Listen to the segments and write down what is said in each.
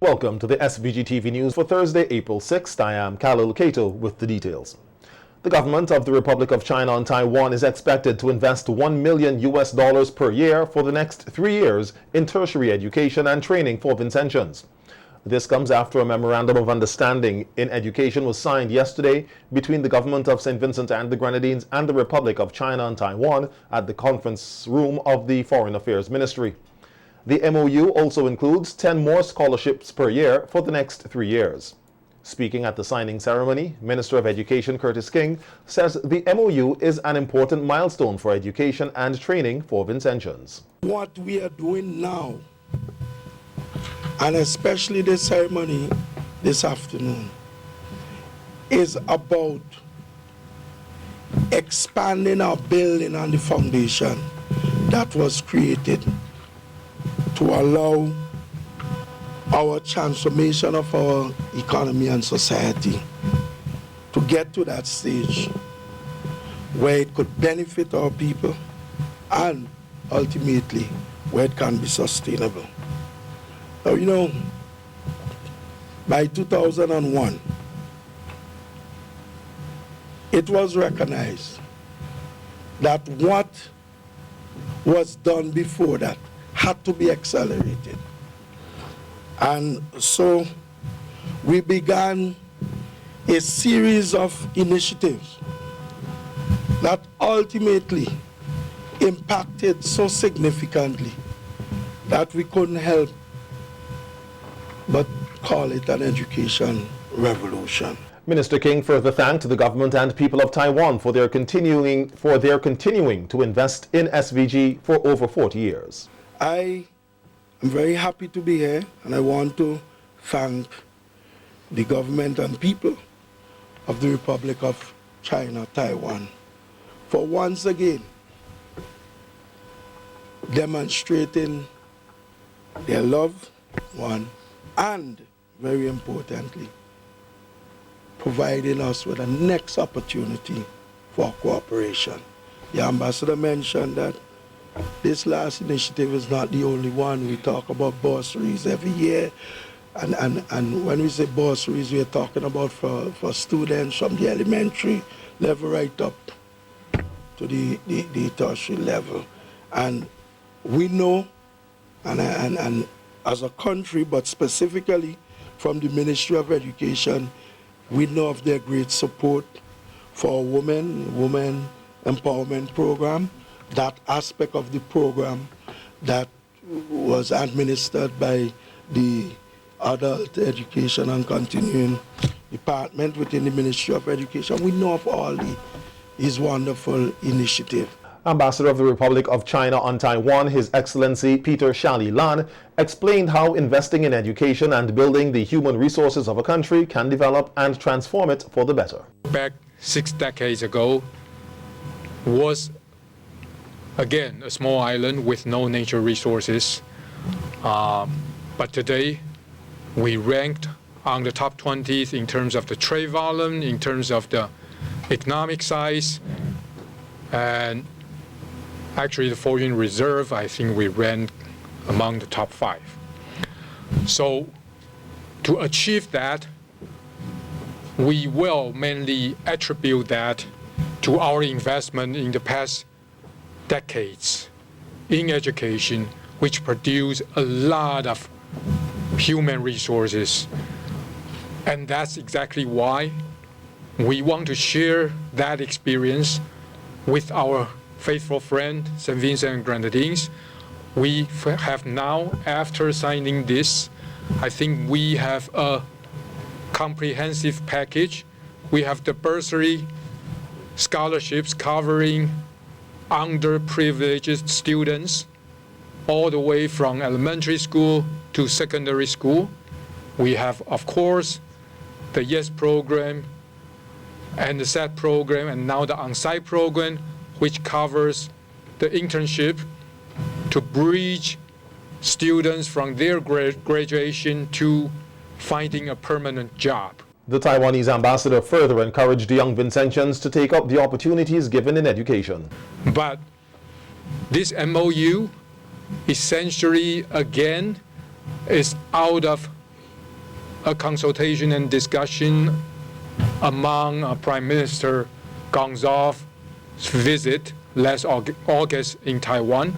Welcome to the SVG-TV news for Thursday, April 6th. I am Khalil Kato with the details. The government of the Republic of China and Taiwan is expected to invest $1 million per year for the next 3 years in tertiary education and training for Vincentians. This comes after a memorandum of understanding in education was signed yesterday between the government of St. Vincent and the Grenadines and the Republic of China and Taiwan at the conference room of the Foreign Affairs Ministry. The MOU also includes 10 more scholarships per year for the next 3 years. Speaking at the signing ceremony, Minister of Education Curtis King says the MOU is an important milestone for education and training for Vincentians. What we are doing now, and especially the ceremony this afternoon, is about expanding our building on the foundation that was created to allow our transformation of our economy and society to get to that stage where it could benefit our people and ultimately where it can be sustainable. Now, you know, by 2001, it was recognized that what was done before that had to be accelerated. And so we began a series of initiatives that ultimately impacted so significantly that we couldn't help but call it an education revolution. Minister King further thanked the government and people of Taiwan for their continuing to invest in SVG for over 40 years. I am very happy to be here, and I want to thank the government and people of the Republic of China, Taiwan, for once again demonstrating their love, and very importantly, providing us with a next opportunity for cooperation. The ambassador mentioned that this last initiative is not the only one. We talk about bursaries every year, and when we say bursaries, we're talking about for students from the elementary level right up to the tertiary level. And we know, and as a country, but specifically from the Ministry of Education, we know of their great support for women empowerment program. That aspect of the program that was administered by the Adult Education and Continuing Department within the Ministry of Education. We know of all these wonderful initiatives. Ambassador of the Republic of China on Taiwan, His Excellency Peter Shali Lan, explained how investing in education and building the human resources of a country can develop and transform it for the better. Back 6 decades ago was again a small island with no nature resources, but today we ranked on the top 20th in terms of the trade volume, in terms of the economic size, and actually the foreign reserve, I think we ranked among the top 5. So to achieve that, we will mainly attribute that to our investment in the past decades in education, which produce a lot of human resources. And that's exactly why we want to share that experience with our faithful friend, St. Vincent and Grenadines. We have now, after signing this, I think we have a comprehensive package. We have the bursary scholarships covering underprivileged students all the way from elementary school to secondary school. We have, of course, the YES program and the SET program, and now the on-site program, which covers the internship to bridge students from their graduation to finding a permanent job. The Taiwanese ambassador further encouraged young Vincentians to take up the opportunities given in education. But this MOU essentially, again, is out of a consultation and discussion among Prime Minister Gonzalez's visit last August in Taiwan.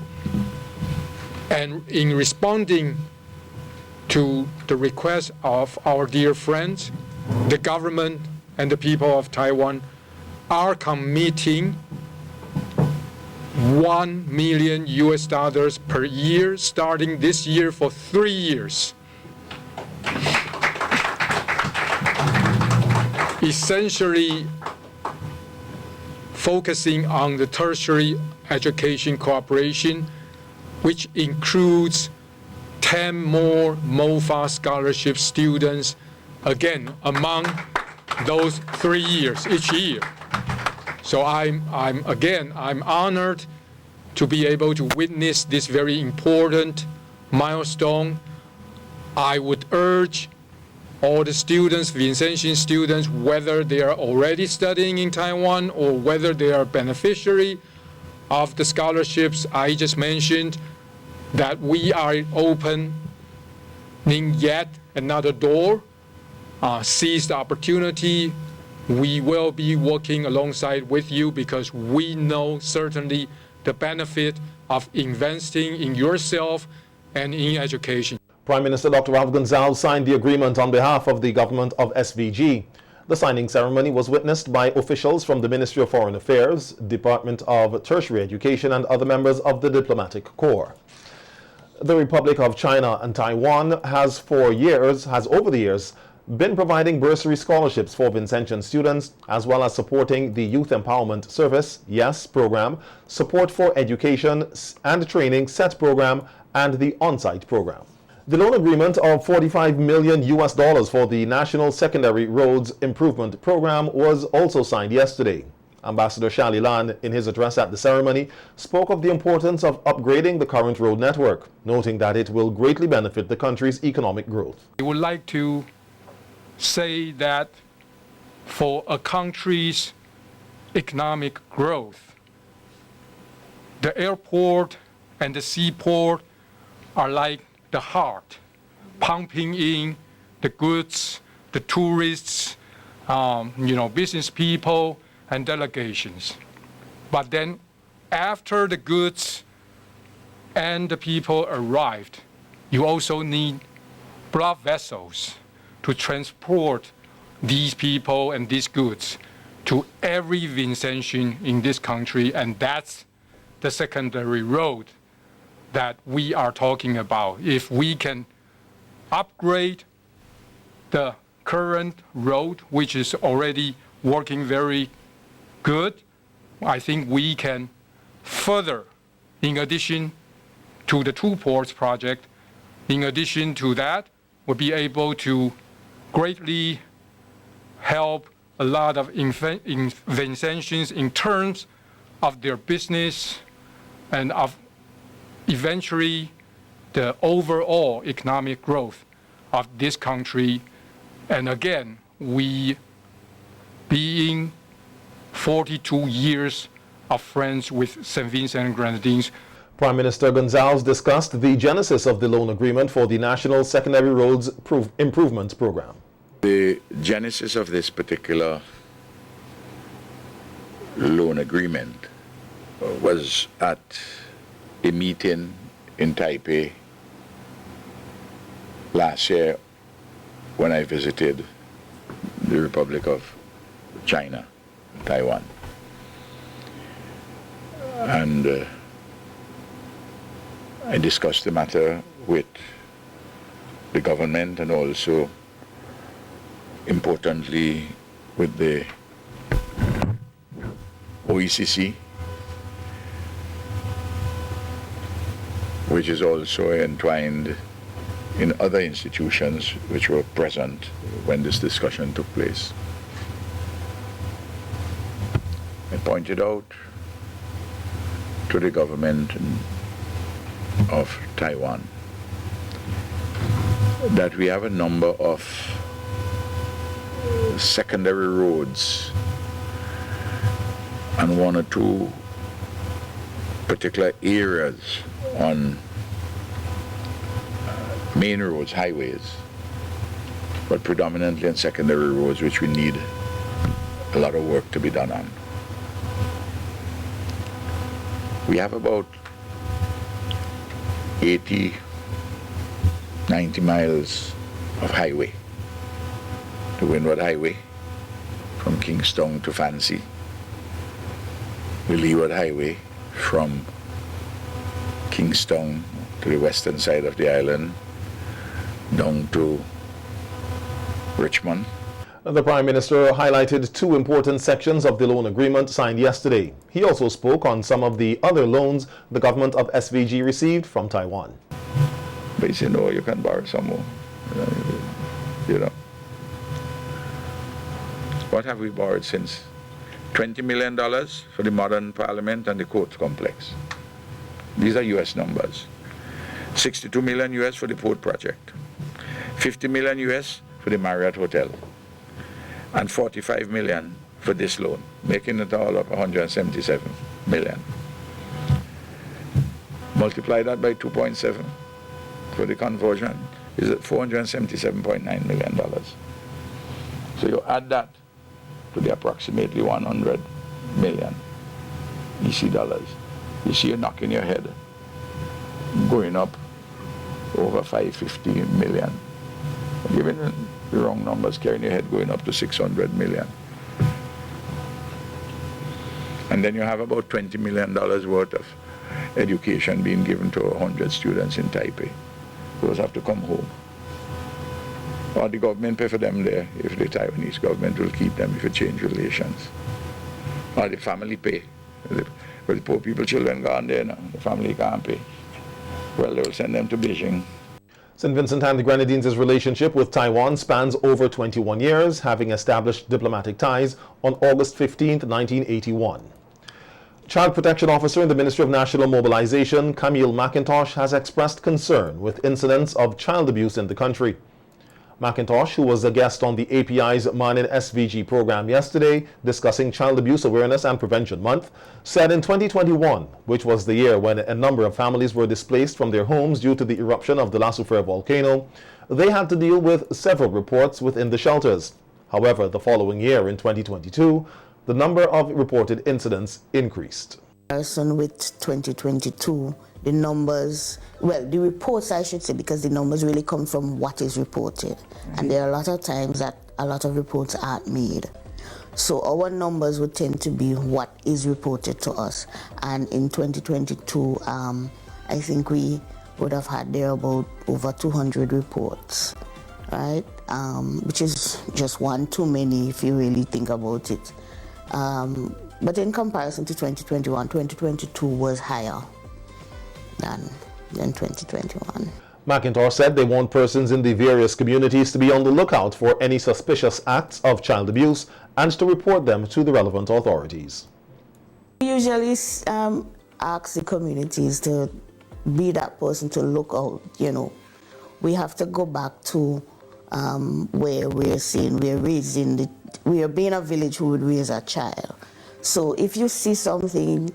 And in responding to the request of our dear friends, the government and the people of Taiwan are committing $1 million per year starting this year for 3 years. Essentially focusing on the tertiary education cooperation, which includes 10 more MOFA scholarship students, again, among those 3 years, each year. So I'm honored to be able to witness this very important milestone. I would urge all the students, Vincentian students, whether they are already studying in Taiwan or whether they are beneficiary of the scholarships I just mentioned, that we are opening yet another door. Seize the opportunity. We will be working alongside with you because we know certainly the benefit of investing in yourself and in education. Prime Minister Dr. Ralph Gonsalves signed the agreement on behalf of the government of SVG. The signing ceremony was witnessed by officials from the Ministry of Foreign Affairs, Department of Tertiary Education, and other members of the diplomatic corps. The Republic of China and Taiwan has over the years been providing bursary scholarships for Vincentian students, as well as supporting the Youth Empowerment Service, YES program, Support for Education and Training, SET program, and the On-Site program. The loan agreement of $45 million for the National Secondary Roads Improvement Program was also signed yesterday. Ambassador Shally Lan, in his address at the ceremony, spoke of the importance of upgrading the current road network, noting that it will greatly benefit the country's economic growth. I would like to say that for a country's economic growth, the airport and the seaport are like the heart, pumping in the goods, the tourists, business people and delegations. But then after the goods and the people arrived, you also need blood vessels to transport these people and these goods to every Vincentian in this country, and that's the secondary road that we are talking about. If we can upgrade the current road, which is already working very good, I think we can further, in addition to the two ports project, in addition to that, we'll be able to greatly help a lot of Vincentians in terms of their business and of eventually the overall economic growth of this country. And again, we being 42 years of friends with St. Vincent and Grenadines. Prime Minister Gonsalves discussed the genesis of the loan agreement for the National Secondary Roads Improvement Program. The genesis of this particular loan agreement was at a meeting in Taipei last year when I visited the Republic of China, Taiwan. And I discussed the matter with the government and also, importantly, with the OECC, which is also entwined in other institutions which were present when this discussion took place. I pointed out to the government of Taiwan that we have a number of secondary roads and one or two particular areas on main roads, highways, but predominantly on secondary roads, which we need a lot of work to be done on. We have about 80, 90 miles of highway. The Windward Highway from Kingstown to Fancy. The Leeward Highway from Kingstown to the western side of the island down to Richmond. The Prime Minister highlighted two important sections of the loan agreement signed yesterday. He also spoke on some of the other loans the government of SVG received from Taiwan. But he said, no, you can borrow some more. You know. What have we borrowed since? $20 million for the modern parliament and the court complex. These are US numbers. 62 million US for the port project. 50 million US for the Marriott Hotel. And 45 million for this loan, making it all up 177 million. Multiply that by 2.7 for the conversion, is at $477.9 million. So you add that to the approximately 100 million EC dollars. You see you're knocking your head, going up over 550 million. Given the wrong numbers, carrying your head going up to 600 million. And then you have about $20 million worth of education being given to 100 students in Taipei. Those have to come home. Or the government pay for them there, if the Taiwanese government will keep them if it change relations. Or the family pay. But the poor people, children gone there now, the family can't pay. Well, they will send them to Beijing. St. Vincent and the Grenadines' relationship with Taiwan spans over 21 years, having established diplomatic ties on August 15, 1981. Child Protection Officer in the Ministry of National Mobilization, Camille McIntosh, has expressed concern with incidents of child abuse in the country. McIntosh, who was a guest on the API's Man in SVG program yesterday discussing Child Abuse Awareness and Prevention Month, said in 2021, which was the year when a number of families were displaced from their homes due to the eruption of the La Soufrière volcano, they had to deal with several reports within the shelters. However, the following year, in 2022, the number of reported incidents increased. With 2022, the numbers, well, the reports I should say, because the numbers really come from what is reported. And there are a lot of times that a lot of reports aren't made. So our numbers would tend to be what is reported to us. And in 2022, I think we would have had there about over 200 reports, right? Which is just one too many if you really think about it. But in comparison to 2021, 2022 was higher than 2021. McIntosh said they want persons in the various communities to be on the lookout for any suspicious acts of child abuse and to report them to the relevant authorities. We usually ask the communities to be that person to look out, you know. We have to go back to where we're saying we are being a village who would raise a child. So if you see something,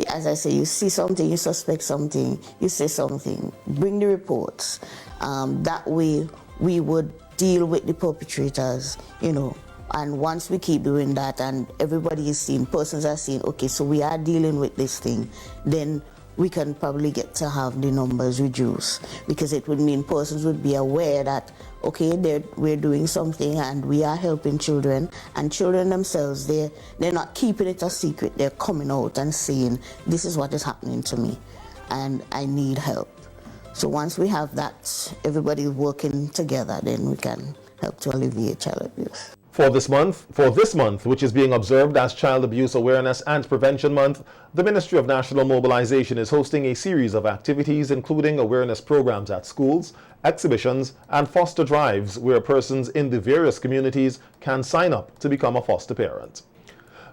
as I say, you see something, you suspect something, you say something, bring the reports. That way we would deal with the perpetrators, you know. And once we keep doing that and everybody is seeing, persons are seeing, okay, so we are dealing with this thing, then we can probably get to have the numbers reduced, because it would mean persons would be aware that, okay, we're doing something and we are helping children, and children themselves, they're not keeping it a secret, they're coming out and saying, this is what is happening to me and I need help. So once we have that, everybody working together, then we can help to alleviate child abuse. For this month, which is being observed as Child Abuse Awareness and Prevention Month, the Ministry of National Mobilization is hosting a series of activities, including awareness programs at schools, exhibitions, and foster drives where persons in the various communities can sign up to become a foster parent.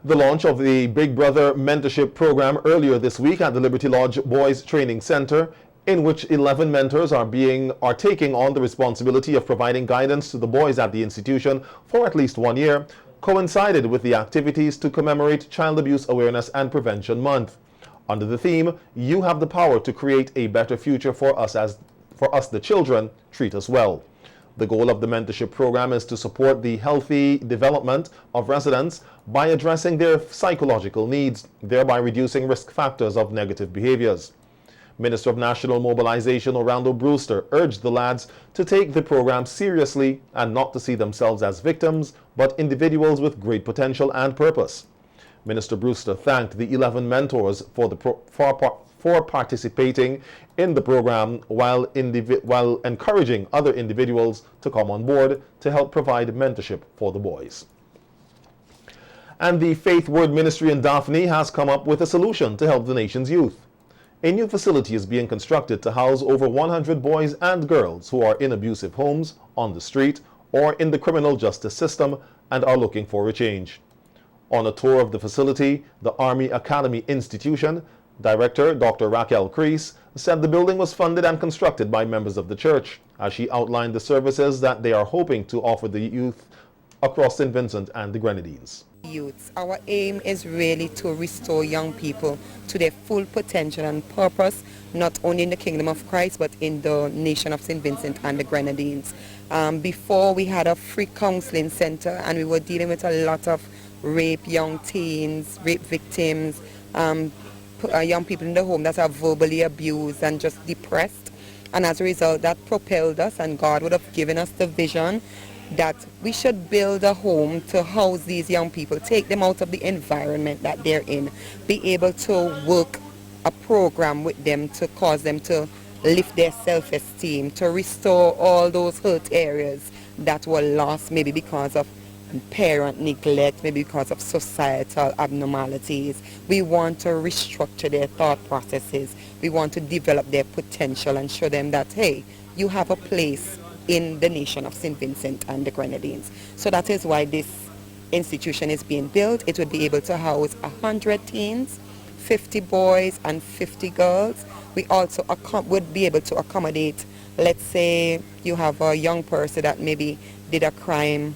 The launch of the Big Brother Mentorship Program earlier this week at the Liberty Lodge Boys Training Center, in which 11 mentors are taking on the responsibility of providing guidance to the boys at the institution for at least 1 year, coincided with the activities to commemorate Child Abuse Awareness and Prevention Month. Under the theme, "You have the power to create a better future for us the children, treat us well." The goal of the mentorship program is to support the healthy development of residents by addressing their psychological needs, thereby reducing risk factors of negative behaviors. Minister of National Mobilization Orlando Brewster urged the lads to take the program seriously and not to see themselves as victims, but individuals with great potential and purpose. Minister Brewster thanked the 11 mentors for participating in the program while encouraging other individuals to come on board to help provide mentorship for the boys. And the Faith Word Ministry in Daphne has come up with a solution to help the nation's youth. A new facility is being constructed to house over 100 boys and girls who are in abusive homes, on the street, or in the criminal justice system and are looking for a change. On a tour of the facility, the Army Academy Institution Director Dr. Raquel Crease said the building was funded and constructed by members of the church, as she outlined the services that they are hoping to offer the youth across St. Vincent and the Grenadines. Youths, our aim is really to restore young people to their full potential and purpose, not only in the kingdom of Christ, but in the nation of St. Vincent and the Grenadines. Before, we had a free counseling center, and we were dealing with a lot of rape, young teens, rape victims, young people in the home that are verbally abused and just depressed. And as a result, that propelled us, and God would have given us the vision that we should build a home to house these young people, take them out of the environment that they're in, be able to work a program with them to cause them to lift their self-esteem, to restore all those hurt areas that were lost, maybe because of parent neglect, maybe because of societal abnormalities. We want to restructure their thought processes. We want to develop their potential and show them that, hey, you have a place in the nation of St. Vincent and the Grenadines. So that is why this institution is being built. It would be able to house 100 teens, 50 boys and 50 girls. We also would be able to accommodate, let's say you have a young person that maybe did a crime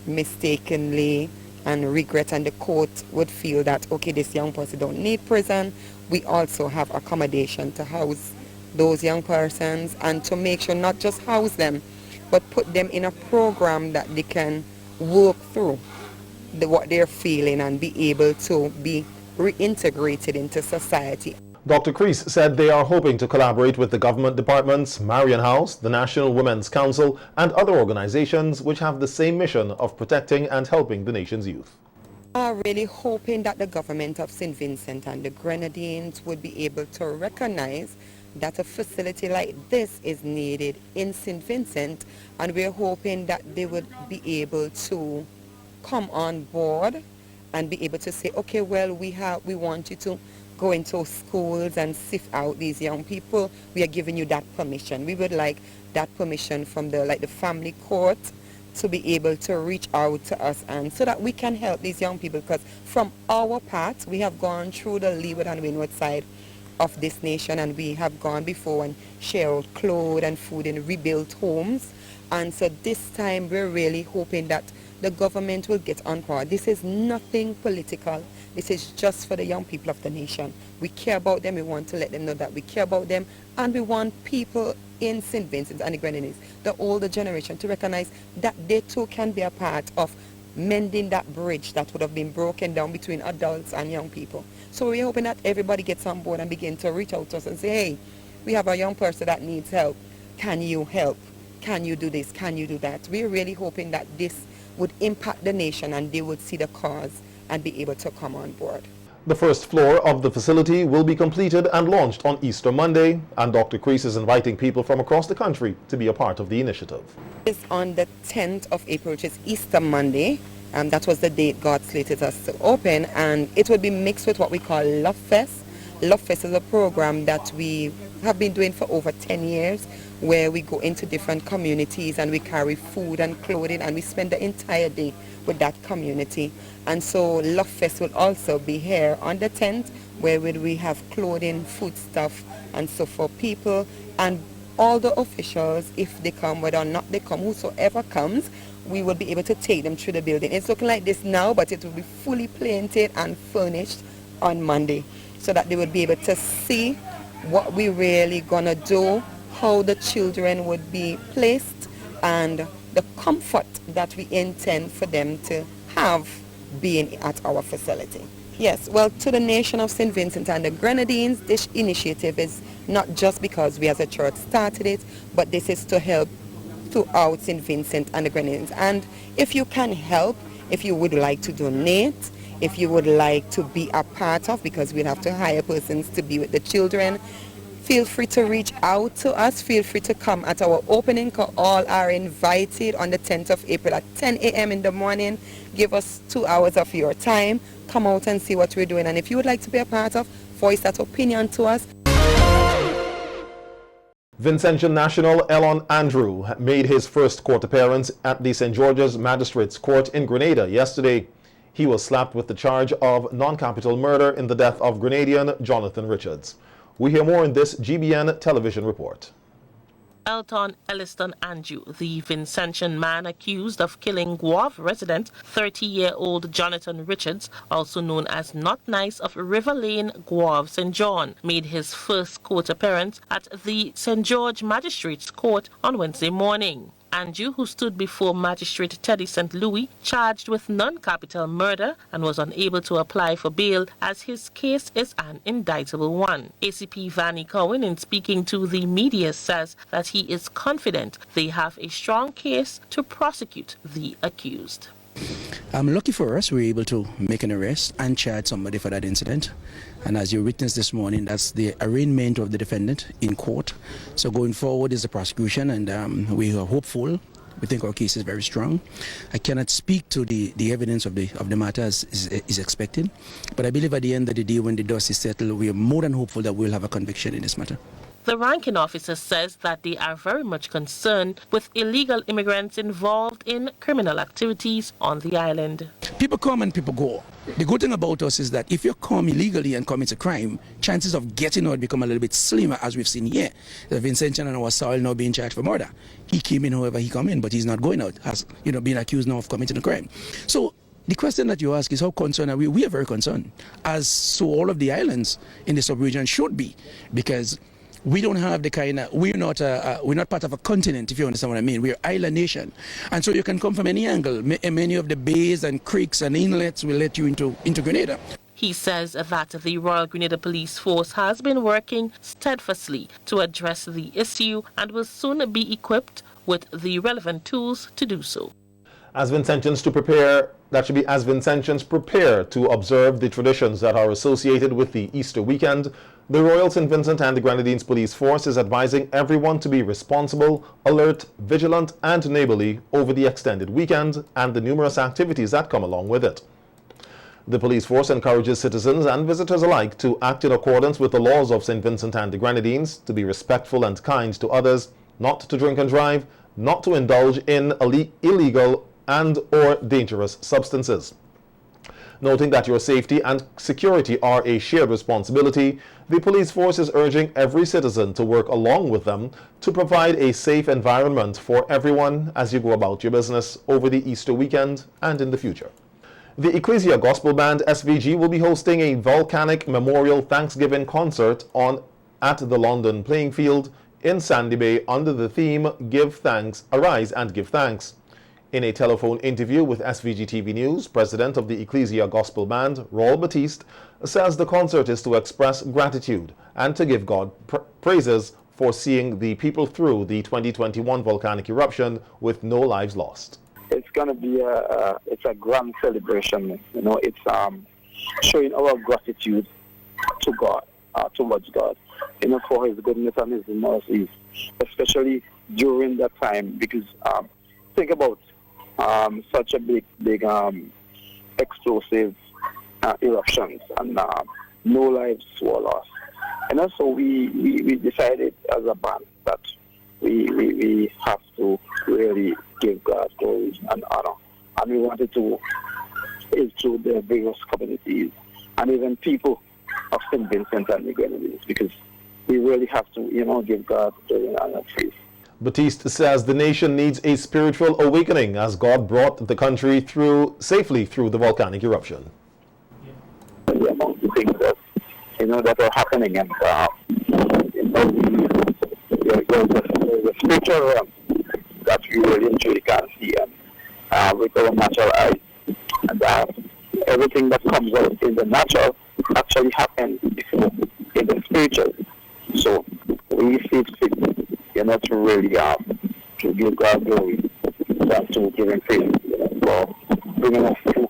mistakenly and regret, and the court would feel that, okay, this young person don't need prison. We also have accommodation to house those young persons and to make sure not just house them, but put them in a program that they can work through what they're feeling and be able to be reintegrated into society. Dr. Crease said they are hoping to collaborate with the government departments, Marion House, the National Women's Council, and other organizations which have the same mission of protecting and helping the nation's youth. I'm really hoping that the government of St. Vincent and the Grenadines would be able to recognize that a facility like this is needed in St. Vincent, and we're hoping that they would be able to come on board and be able to say, okay, well, we want you to go into schools and sift out these young people. We are giving you that permission. We would like that permission from the family court to be able to reach out to us, and so that we can help these young people, because from our part, we have gone through the leeward and windward side of this nation, and we have gone before and shared clothes and food in rebuilt homes. And so this time we're really hoping that the government will get on board. This is nothing political. This is just for the young people of the nation. We care about them. We want to let them know that we care about them, and we want people in St. Vincent and the Grenadines, the older generation, to recognize that they too can be a part of mending that bridge that would have been broken down between adults and young people. So we're hoping that everybody gets on board and begin to reach out to us and say, hey, we have a young person that needs help. Can you help? Can you do this? Can you do that? We're really hoping that this would impact the nation and they would see the cause and be able to come on board. The first floor of the facility will be completed and launched on Easter Monday, and Dr. Crease is inviting people from across the country to be a part of the initiative. It's on the 10th of April, which is Easter Monday. That was the date God slated us to open, and it will be mixed with what we call Love Fest. Love Fest is a program that we have been doing for over 10 years, where we go into different communities and we carry food and clothing, and we spend the entire day with that community. And so Love Fest will also be here on the 10th, where we have clothing, food stuff, and so for people and all the officials, if they come, whether or not they come, whosoever comes, we will be able to take them through the building. It's looking like this now, but it will be fully painted and furnished on Monday, so that they would be able to see what we really gonna do, how the children would be placed, and the comfort that we intend for them to have being at our facility. Yes, well, to the nation of St. Vincent and the Grenadines, this initiative is not just because we as a church started it, but this is to help throughout St. Vincent and the Grenadines. And if you can help, if you would like to donate, if you would like to be a part of, because we'll have to hire persons to be with the children, feel free to reach out to us. Feel free to come at our opening. All are invited on the 10th of April at 10 a.m. in the morning. Give us 2 hours of your time. Come out and see what we're doing. And if you would like to be a part of, voice that opinion to us. Vincentian National Elon Andrew made his first court appearance at the St. George's Magistrates Court in Grenada yesterday. He was slapped with the charge of non-capital murder in the death of Grenadian Jonathan Richards. We hear more in this GBN television report. Elton Elliston Andrew, the Vincentian man accused of killing Guave resident 30-year-old Jonathan Richards, also known as Not Nice of River Lane, Guave, St. John, made his first court appearance at the St. George Magistrates Court on Wednesday morning. Andrew, who stood before Magistrate Teddy St. Louis, charged with non-capital murder and was unable to apply for bail as his case is an indictable one. ACP Vanny Cohen, in speaking to the media, says that he is confident they have a strong case to prosecute the accused. Lucky for us, we were able to make an arrest and charge somebody for that incident. And as you witnessed this morning, that's the arraignment of the defendant in court. So going forward is the prosecution, and we are hopeful. We think our case is very strong. I cannot speak to the evidence of the matter as is expected, but I believe at the end of the day, when the dust is settled, we are more than hopeful that we'll have a conviction in this matter. The ranking officer says that they are very much concerned with illegal immigrants involved in criminal activities on the island. People come and people go. The good thing about us is that if you come illegally and commit a crime, chances of getting out become a little bit slimmer, as we've seen here. The Vincentian on our soil now being charged for murder. He came in however he come in, but he's not going out, has been accused now of committing a crime. So the question that you ask is how concerned are we? We are very concerned, as so all of the islands in the sub-region should be, because we don't have the kind of, we're not part of a continent, if you understand what I mean. We're an island nation. And so you can come from any angle. Many of the bays and creeks and inlets will let you into Grenada. He says that the Royal Grenada Police Force has been working steadfastly to address the issue and will soon be equipped with the relevant tools to do so. As Vincentians prepare to observe the traditions that are associated with the Easter weekend, the Royal St. Vincent and the Grenadines Police Force is advising everyone to be responsible, alert, vigilant, and neighborly over the extended weekend and the numerous activities that come along with it. The police force encourages citizens and visitors alike to act in accordance with the laws of St. Vincent and the Grenadines, to be respectful and kind to others, not to drink and drive, not to indulge in illegal and or dangerous substances. Noting that your safety and security are a shared responsibility, the police force is urging every citizen to work along with them to provide a safe environment for everyone as you go about your business over the Easter weekend and in the future. The Ecclesia Gospel Band SVG will be hosting a volcanic memorial Thanksgiving concert at the London Playing Field in Sandy Bay under the theme Give Thanks, Arise and Give Thanks. In a telephone interview with SVG-TV News, President of the Ecclesia Gospel Band, Raul Batiste, says the concert is to express gratitude and to give God praises for seeing the people through the 2021 volcanic eruption with no lives lost. It's going to be a grand celebration. It's showing our gratitude to God, towards God, for His goodness and His mercies, especially during that time. Because think about such a big explosive eruptions and no lives were lost. And also we decided as a band that we have to really give God glory and honor. And we wanted to through the various communities and even people of St. Vincent and the Grenadines, because we really have to, give God glory and honor. Batiste says the nation needs a spiritual awakening as God brought the country safely through the volcanic eruption. The amount of things that, that are happening, and there's a spiritual realm that you really and truly can see with our natural eyes. And everything that comes out in the natural actually happens before in the spiritual. So we see fit, to really to give God glory and to give Him praise for bringing us through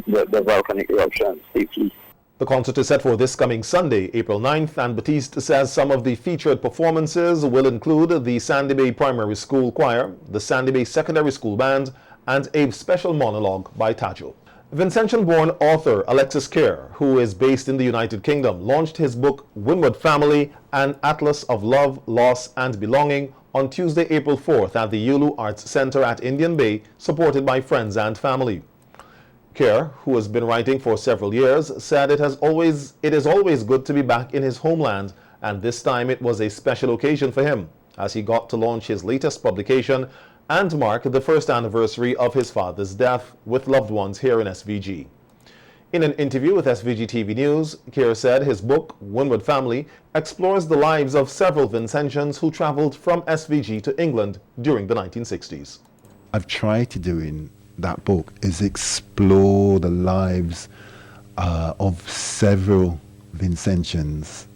the volcanic eruption safely. The concert is set for this coming Sunday, April 9th, and Batiste says some of the featured performances will include the Sandy Bay Primary School Choir, the Sandy Bay Secondary School Band, and a special monologue by Tajo. Vincentian-born author Alexis Kerr, who is based in the United Kingdom, launched his book Windward Family, An Atlas of Love, Loss and Belonging on Tuesday, April 4th at the Yulu Arts Center at Indian Bay, supported by friends and family. Kerr, who has been writing for several years, said it is always good to be back in his homeland, and this time it was a special occasion for him, as he got to launch his latest publication and mark the first anniversary of his father's death with loved ones here in SVG. In an interview with SVG-TV News, Kerr said his book, Windward Family, explores the lives of several Vincentians who traveled from SVG to England during the 1960s. I've tried to do in that book is explore the lives of several Vincentians,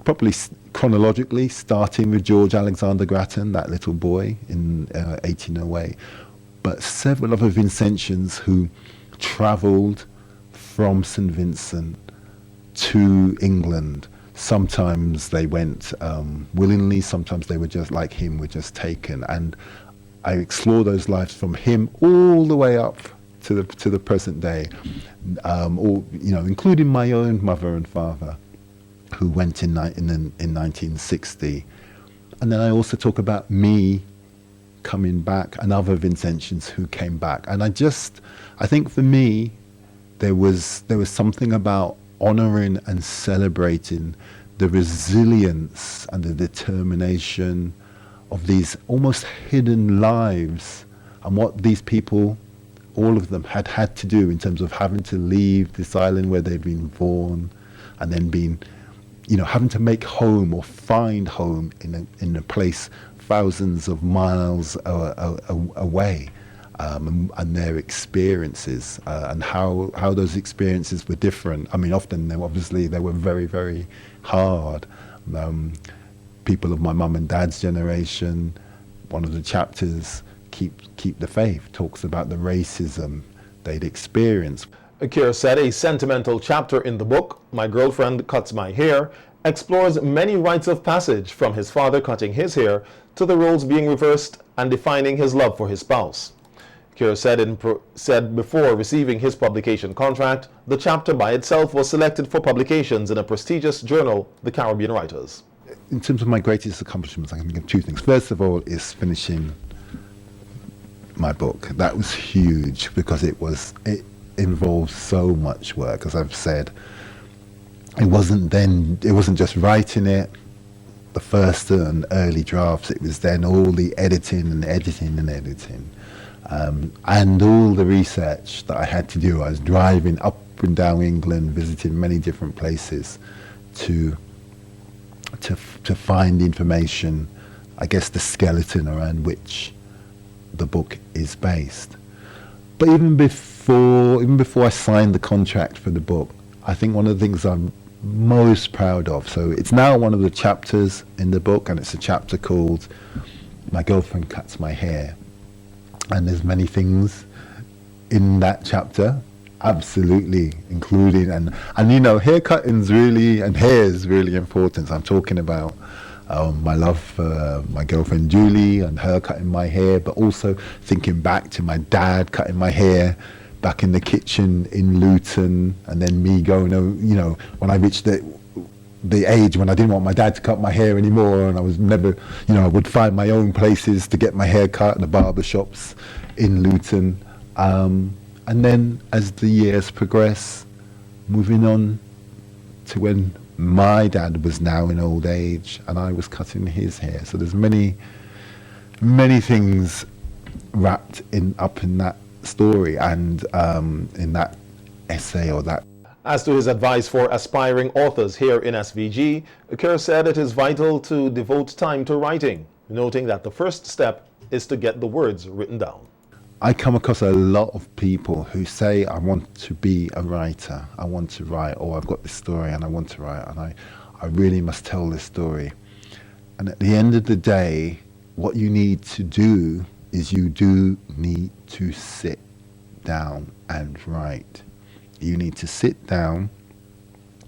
probably chronologically, starting with George Alexander Grattan, that little boy in 1808, but several other Vincentians who travelled from St. Vincent to England. Sometimes they went willingly, sometimes they were just like him, were just taken. And I explore those lives from him all the way up to the present day, including my own mother and father, who went in 1960. And then I also talk about me coming back and other Vincentians who came back. And I think for me, there was something about honouring and celebrating the resilience and the determination of these almost hidden lives, and what these people, all of them, had to do in terms of having to leave this island where they'd been born, and then having to make home or find home in a place thousands of miles away, and their experiences, and how those experiences were different. I mean, often they were very, very hard. People of my mum and dad's generation, one of the chapters, Keep the Faith, talks about the racism they'd experienced. Kerr said a sentimental chapter in the book, My Girlfriend Cuts My Hair, explores many rites of passage, from his father cutting his hair to the roles being reversed and defining his love for his spouse. Kerr said before receiving his publication contract, the chapter by itself was selected for publications in a prestigious journal, the Caribbean Writers. In terms of my greatest accomplishments, I can think of two things. First of all is finishing my book. That was huge because it involved so much work. As I've said, it wasn't just writing it, the first and early drafts. It was then all the editing and all the research that I had to do. I was driving up and down England, visiting many different places to find information, I guess the skeleton around which the book is based. But even before I signed the contract for the book, I think one of the things I'm most proud of, so it's now one of the chapters in the book, and it's a chapter called My Girlfriend Cuts My Hair. And there's many things in that chapter, absolutely, including, and hair cutting's really, and hair is really important. So I'm talking about my love for my girlfriend Julie and her cutting my hair, but also thinking back to my dad cutting my hair back in the kitchen in Luton, and then me going, when I reached the age when I didn't want my dad to cut my hair anymore, and I was never, I would find my own places to get my hair cut, the barber shops in Luton. And then as the years progress, moving on to when my dad was now in old age and I was cutting his hair. So there's many, many things wrapped up in that story and in that essay or that. As to his advice for aspiring authors here in SVG, Kerr said it is vital to devote time to writing. noting that the first step is to get the words written down. I come across a lot of people who say, I want to be a writer, I want to write, or I've got this story and I want to write, and I really must tell this story. And at the end of the day, what you need to do is you do need to sit down and write. You need to sit down,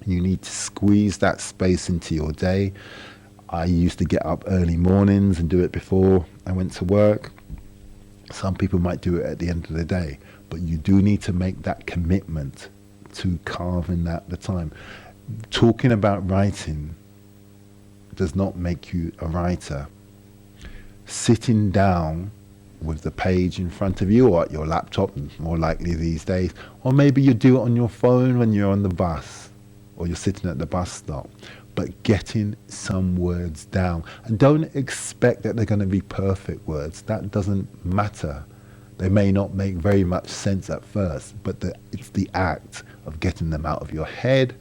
you need to squeeze that space into your day. I used to get up early mornings and do it before I went to work. Some people might do it at the end of the day, but you do need to make that commitment to carving out the time. Talking about writing does not make you a writer. Sitting down with the page in front of you or at your laptop, more likely these days, or maybe you do it on your phone when you're on the bus or you're sitting at the bus stop, but getting some words down. And don't expect that they're going to be perfect words. That doesn't matter. They may not make very much sense at first, but it's the act of getting them out of your head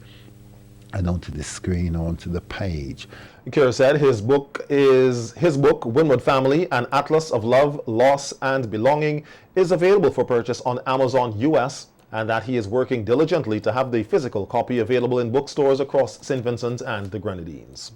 and onto the screen or onto the page. Kira said his book, Windward Family, An Atlas of Love, Loss and Belonging, is available for purchase on Amazon US, and that he is working diligently to have the physical copy available in bookstores across St. Vincent and the Grenadines.